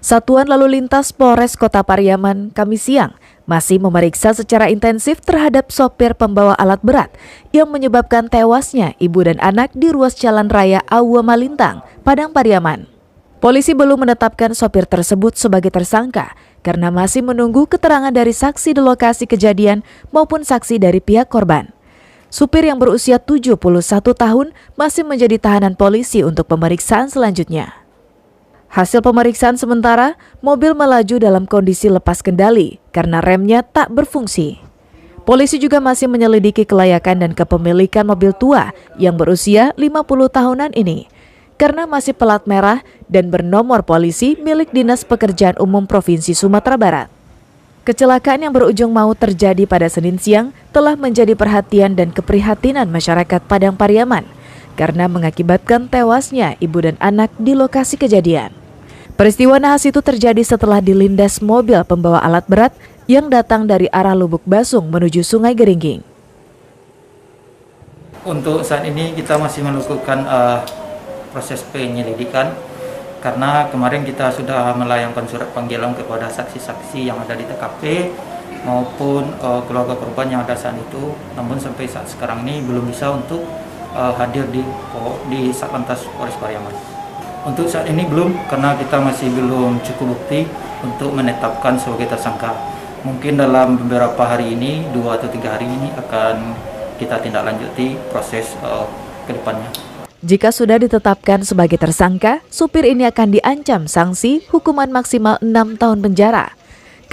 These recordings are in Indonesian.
Satuan Lalu Lintas Polres Kota Pariaman Kamis siang masih memeriksa secara intensif terhadap sopir pembawa alat berat yang menyebabkan tewasnya ibu dan anak di ruas Jalan Raya Awa Malintang, Padang Pariaman. Polisi belum menetapkan sopir tersebut sebagai tersangka karena masih menunggu keterangan dari saksi di lokasi kejadian maupun saksi dari pihak korban. Supir yang berusia 71 tahun masih menjadi tahanan polisi untuk pemeriksaan selanjutnya. Hasil pemeriksaan sementara, mobil melaju dalam kondisi lepas kendali karena remnya tak berfungsi. Polisi juga masih menyelidiki kelayakan dan kepemilikan mobil tua yang berusia 50 tahunan ini karena masih pelat merah dan bernomor polisi milik Dinas Pekerjaan Umum Provinsi Sumatera Barat. Kecelakaan yang berujung maut terjadi pada Senin siang telah menjadi perhatian dan keprihatinan masyarakat Padang Pariaman karena mengakibatkan tewasnya ibu dan anak di lokasi kejadian. Peristiwa nahas itu terjadi setelah dilindas mobil pembawa alat berat yang datang dari arah Lubuk Basung menuju Sungai Geringging. Untuk saat ini kita masih melakukan proses penyelidikan karena kemarin kita sudah melayangkan surat panggilan kepada saksi-saksi yang ada di TKP maupun keluarga korban yang ada saat itu. Namun sampai saat sekarang ini belum bisa untuk hadir di Satlantas Polres Pariaman. Untuk saat ini belum, karena kita masih belum cukup bukti untuk menetapkan sebagai tersangka. Mungkin dalam beberapa hari ini, 2 atau 3 hari ini akan kita tindak lanjuti proses ke depannya. Jika sudah ditetapkan sebagai tersangka, supir ini akan diancam sanksi hukuman maksimal 6 tahun penjara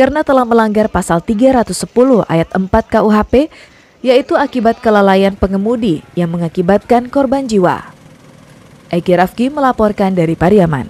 karena telah melanggar pasal 310 ayat 4 KUHP, yaitu akibat kelalaian pengemudi yang mengakibatkan korban jiwa. Eki Rafki melaporkan dari Pariaman.